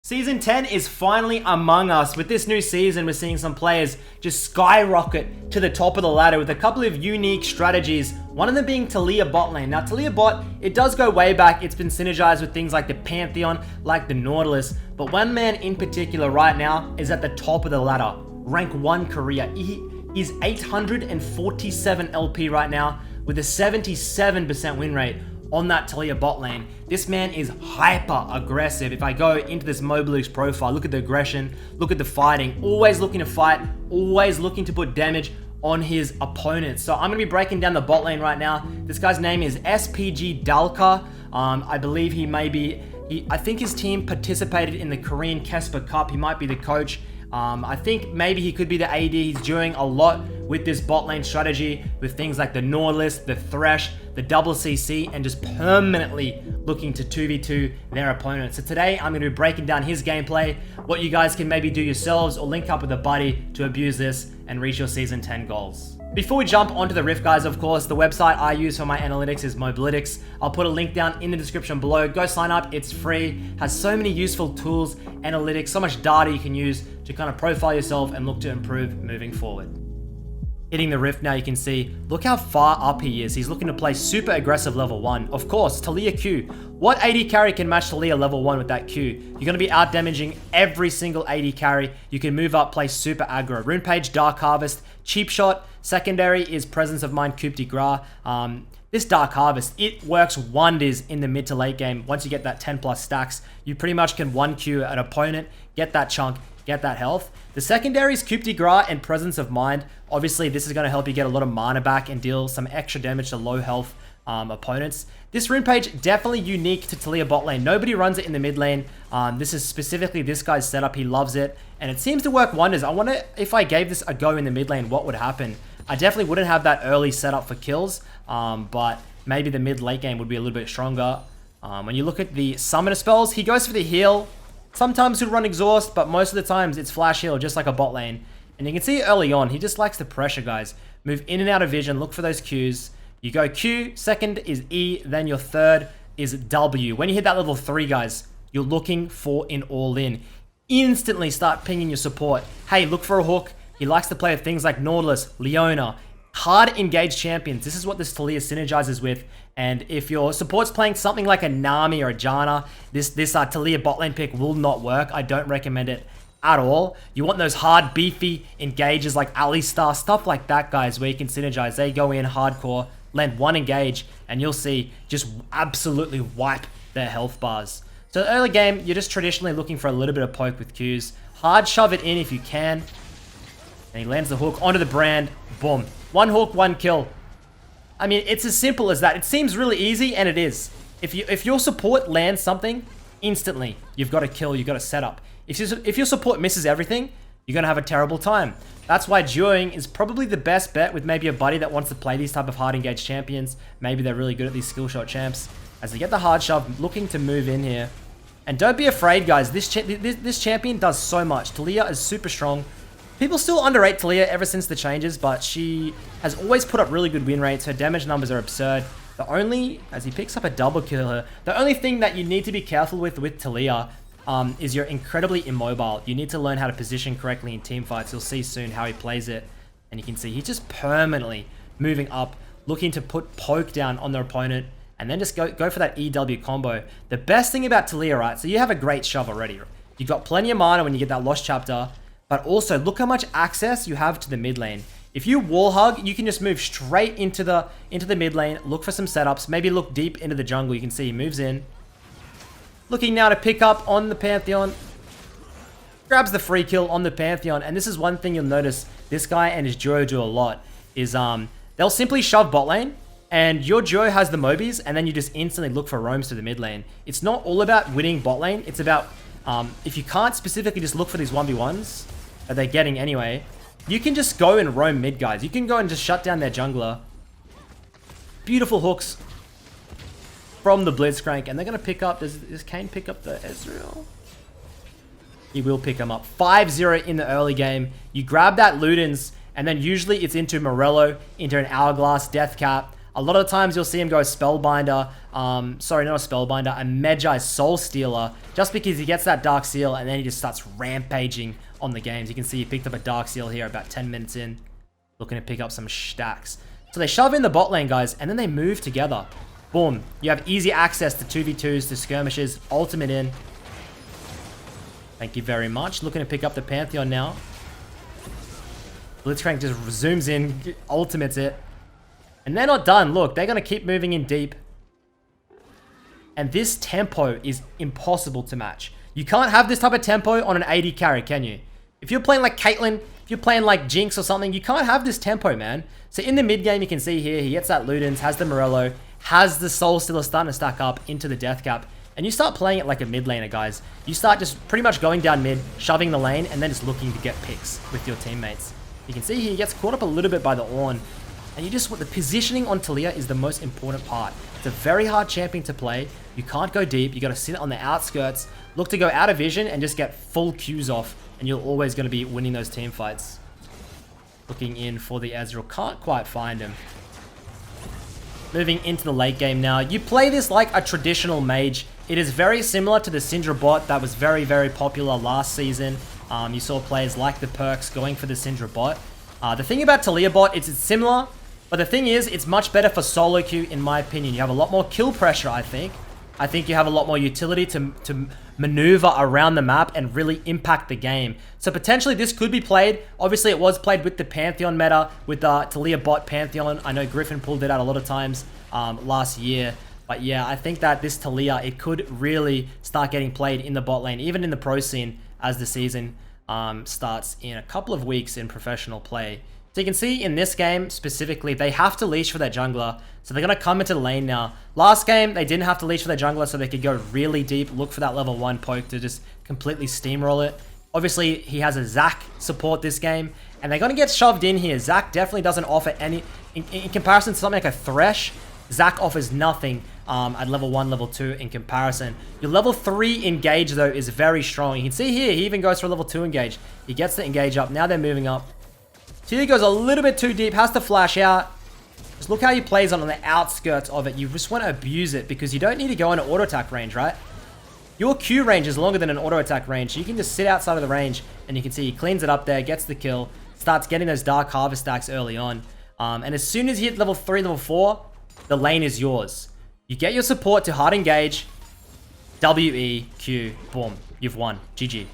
Season 10 is finally among us. With this new season, we're seeing some players just skyrocket to the top of the ladder with a couple of unique strategies. One of them being Taliyah bot lane. Now, Taliyah bot, it does go way back. It's been synergized with things like the Pantheon, like the Nautilus. But one man in particular right now is at the top of the ladder. Rank 1 career. He is 847 LP right now with a 77% win rate on that Taliyah bot lane. This man is hyper aggressive. If I go into this Mobilix profile, look at the aggression, look at the fighting, always looking to fight, always looking to put damage on his opponents. So I'm going to be breaking down the bot lane right now. This guy's name is SPG Dalka. I believe I think his team participated in the Korean Kesper Cup. He might be the coach. I think maybe he could be the AD. He's doing a lot with this bot lane strategy with things like the Nautilus, the Thresh, the double CC, and just permanently looking to 2v2 their opponents. So today I'm going to be breaking down his gameplay, what you guys can maybe do yourselves or link up with a buddy to abuse this and reach your season 10 goals. Before we jump onto the Rift, guys, of course, the website I use for my analytics is Mobilix. I'll put a link down in the description below. Go sign up. It's free. Has so many useful tools, analytics, so much data you can use to kind of profile yourself and look to improve moving forward. Hitting the Rift now, you can see, look how far up he is. He's looking to play super aggressive level 1. Of course, Taliyah Q. What AD carry can match Taliyah level 1 with that Q? You're going to be out damaging every single AD carry. You can move up, play super aggro. Rune Page, Dark Harvest, Cheap Shot. Secondary is Presence of Mind, Coup de Gras. This Dark Harvest, it works wonders in the mid to late game. Once you get that 10 plus stacks, you pretty much can 1Q an opponent, get that chunk, get that health. The secondaries, Coup de Gras and Presence of Mind. Obviously, this is going to help you get a lot of mana back and deal some extra damage to low health opponents. This Rune Page, definitely unique to Taliyah bot lane. Nobody runs it in the mid lane. This is specifically this guy's setup. He loves it, and it seems to work wonders. I wonder if I gave this a go in the mid lane, what would happen? I definitely wouldn't have that early setup for kills, but maybe the mid late game would be a little bit stronger. When you look at the summoner spells, he goes for the heal. Sometimes he'll run exhaust, but most of the times it's flash heal, just like a bot lane. And you can see early on, he just likes the pressure, guys. Move in and out of vision, look for those Qs. You go Q, second is E, then your third is W. When you hit that level 3, guys, you're looking for an all-in. Instantly start pinging your support. Hey, look for a hook. He likes to play with things like Nautilus, Leona, hard engaged champions. This is what this Taliyah synergizes with. And if your support's playing something like a Nami or a Janna, this Taliyah bot lane pick will not work. I don't recommend it at all. You want those hard, beefy engages like Alistar, stuff like that, guys, where you can synergize. They go in hardcore, land one engage, and you'll see just absolutely wipe their health bars. So early game, you're just traditionally looking for a little bit of poke with Qs. Hard shove it in if you can. And he lands the hook onto the brand. Boom. One hook, one kill. I mean, it's as simple as that. It seems really easy, and it is. If your support lands something, instantly, you've got a kill, you've got a setup. If your support misses everything, you're going to have a terrible time. That's why duoing is probably the best bet with maybe a buddy that wants to play these type of hard engaged champions. Maybe they're really good at these skill shot champs. As they get the hard shove, looking to move in here. And don't be afraid, guys. This champion does so much. Taliyah is super strong. People still underrate Taliyah ever since the changes, but she has always put up really good win rates. Her damage numbers are absurd. As he picks up a double kill here, the only thing that you need to be careful with Taliyah is you're incredibly immobile. You need to learn how to position correctly in team fights. You'll see soon how he plays it. And you can see he's just permanently moving up, looking to put poke down on their opponent, and then just go for that EW combo. The best thing about Taliyah, right? So you have a great shove already. You've got plenty of mana when you get that Lost Chapter, but also look how much access you have to the mid lane. If you wall hug, you can just move straight into the mid lane, look for some setups, maybe look deep into the jungle. You can see he moves in. Looking now to pick up on the Pantheon. Grabs the free kill on the Pantheon. And this is one thing you'll notice this guy and his duo do a lot. Is they'll simply shove bot lane. And your duo has the Mobies. And then you just instantly look for roams to the mid lane. It's not all about winning bot lane. It's about, if you can't specifically just look for these 1v1s that they're getting anyway, you can just go and roam mid, guys. You can go and just shut down their jungler. Beautiful hooks from the Blitzcrank, and they're going to pick up... Does Kane pick up the Ezreal? He will pick him up. 5-0 in the early game. You grab that Ludens, and then usually it's into Morello, into an Hourglass, Deathcap. A lot of times you'll see him go Spellbinder, sorry, not a Spellbinder, a Magi Soul Stealer, just because he gets that Dark Seal and then he just starts rampaging on the games. You can see he picked up a Dark Seal here about 10 minutes in, looking to pick up some stacks. So they shove in the bot lane, guys, and then they move together. Boom. You have easy access to 2v2s, to skirmishes, ultimate in. Thank you very much. Looking to pick up the Pantheon now. Blitzcrank just zooms in, ultimates it. And they're not done. Look, they're going to keep moving in deep. And this tempo is impossible to match. You can't have this type of tempo on an AD carry, can you? If you're playing like Caitlyn, if you're playing like Jinx or something, you can't have this tempo, man. So in the mid game, you can see here, he gets that Ludens, has the Morello, has the Soul Stealer starting to stack up into the Death Cap. And you start playing it like a mid laner, guys. You start just pretty much going down mid, shoving the lane, and then just looking to get picks with your teammates. You can see he gets caught up a little bit by the Ornn. And you just, the positioning on Taliyah is the most important part. It's a very hard champion to play. You can't go deep. You got to sit on the outskirts, look to go out of vision, and just get full Qs off. And you're always going to be winning those team fights. Looking in for the Ezreal. Can't quite find him. Moving into the late game now. You play this like a traditional mage. It is very similar to the Syndra bot that was very, very popular last season. You saw players like the Perks going for the Syndra bot. The thing about Taliyah bot, it's similar. But the thing is, it's much better for solo queue, in my opinion. You have a lot more kill pressure, I think. I think you have a lot more utility to maneuver around the map and really impact the game. So potentially this could be played. Obviously, it was played with the Pantheon meta, with the Taliyah bot Pantheon. I know Griffin pulled it out a lot of times last year. But yeah, I think that this Taliyah, it could really start getting played in the bot lane, even in the pro scene, as the season starts in a couple of weeks in professional play. So you can see in this game specifically, they have to leash for their jungler. So they're going to come into the lane now. Last game, they didn't have to leash for their jungler, so they could go really deep, look for that level 1 poke to just completely steamroll it. Obviously, he has a Zac support this game, and they're going to get shoved in here. Zac definitely doesn't offer any, in comparison to something like a Thresh, Zac offers nothing at level 1, level 2 in comparison. Your level 3 engage, though, is very strong. You can see here, he even goes for a level 2 engage. He gets the engage up. Now they're moving up. Taliyah goes a little bit too deep, has to flash out. Just look how he plays on the outskirts of it. You just want to abuse it because you don't need to go into auto attack range, right? Your Q range is longer than an auto attack range. So you can just sit outside of the range and you can see he cleans it up there, gets the kill, starts getting those Dark Harvest stacks early on. And as soon as you hit level 3, level 4, the lane is yours. You get your support to hard engage, WE, Q, boom, you've won. GG.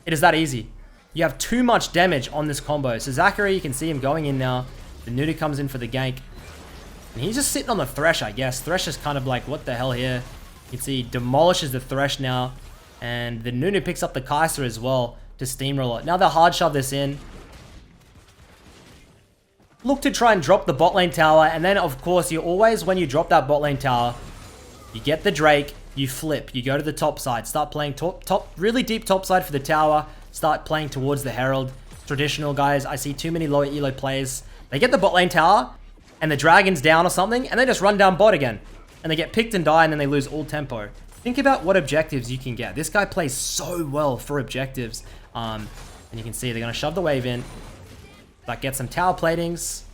It is that easy. You have too much damage on this combo. So Zachary, you can see him going in now. The Nunu comes in for the gank. And he's just sitting on the Thresh, I guess. Thresh is kind of like, what the hell here? You can see he demolishes the Thresh now. And the Nunu picks up the Kai'Sa as well to steamroll it. Now they'll hard shove this in. Look to try and drop the bot lane tower. And then, of course, you always, when you drop that bot lane tower, you get the Drake, you flip. You go to the top side. Start playing really deep top side for the tower. Start playing towards the Herald. Traditional, guys. I see too many low elo players. They get the bot lane tower, and the dragon's down or something, and they just run down bot again. And they get picked and die, and then they lose all tempo. Think about what objectives you can get. This guy plays so well for objectives. And you can see they're going to shove the wave in. Like, get some tower platings.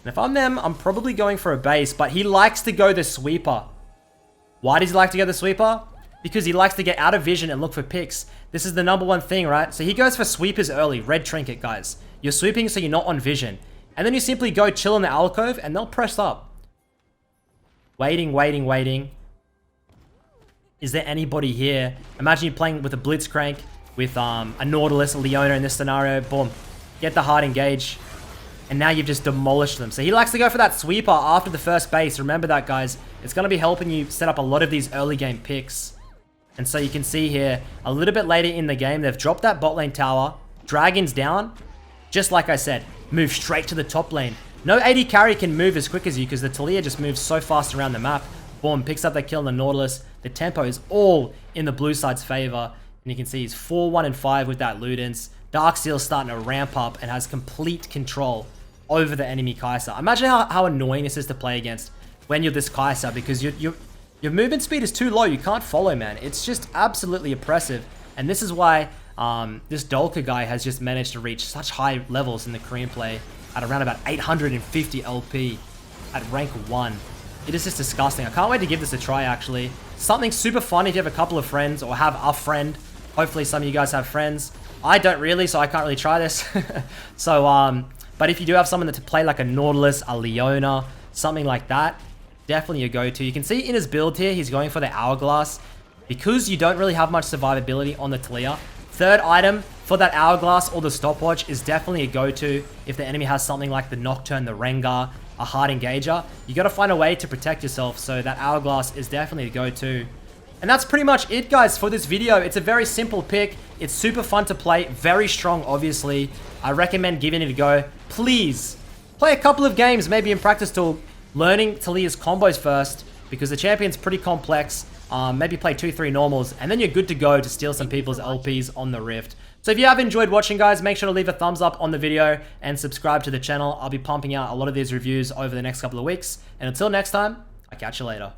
And if I'm them, I'm probably going for a base, but he likes to go the sweeper. Why does he like to go the sweeper? Because he likes to get out of vision and look for picks. This is the #1 thing, right? So he goes for sweepers early. Red trinket, guys. You're sweeping so you're not on vision. And then you simply go chill in the alcove and they'll press up. Waiting, waiting, waiting. Is there anybody here? Imagine you're playing with a Blitzcrank, with a Nautilus, a Leona in this scenario. Boom. Get the hard engage. And now you've just demolished them. So he likes to go for that sweeper after the first base. Remember that, guys. It's going to be helping you set up a lot of these early game picks. And so you can see here, a little bit later in the game, they've dropped that bot lane tower. Dragon's down. Just like I said, move straight to the top lane. No AD carry can move as quick as you because the Taliyah just moves so fast around the map. Boom, picks up that kill on the Nautilus. The tempo is all in the blue side's favor. And you can see he's 4-1-5 with that Ludens. Darkseal's starting to ramp up and has complete control over the enemy Kai'Sa. Imagine how annoying this is to play against when you're this Kai'Sa because your movement speed is too low. You can't follow, man. It's just absolutely oppressive. And this is why this Dolka guy has just managed to reach such high levels in the Korean play at around about 850 LP. at rank 1. It is just disgusting. I can't wait to give this a try, actually. Something super fun if you have a couple of friends or have a friend. Hopefully some of you guys have friends. I don't really, so I can't really try this. So, but if you do have someone to play like a Nautilus, a Leona, something like that, definitely a go-to. You can see in his build here, he's going for the Hourglass. Because you don't really have much survivability on the Taliyah, third item for that Hourglass or the Stopwatch is definitely a go-to if the enemy has something like the Nocturne, the Rengar, a Hard Engager. You got to find a way to protect yourself, so that Hourglass is definitely a go-to. And that's pretty much it, guys, for this video. It's a very simple pick. It's super fun to play. Very strong, obviously. I recommend giving it a go. Please, play a couple of games, maybe in practice tool, learning Taliyah's combos first, because the champion's pretty complex. Maybe play 2-3 normals, and then you're good to go to steal some people's LPs on the Rift. So if you have enjoyed watching, guys, make sure to leave a thumbs up on the video and subscribe to the channel. I'll be pumping out a lot of these reviews over the next couple of weeks. And until next time, I'll catch you later.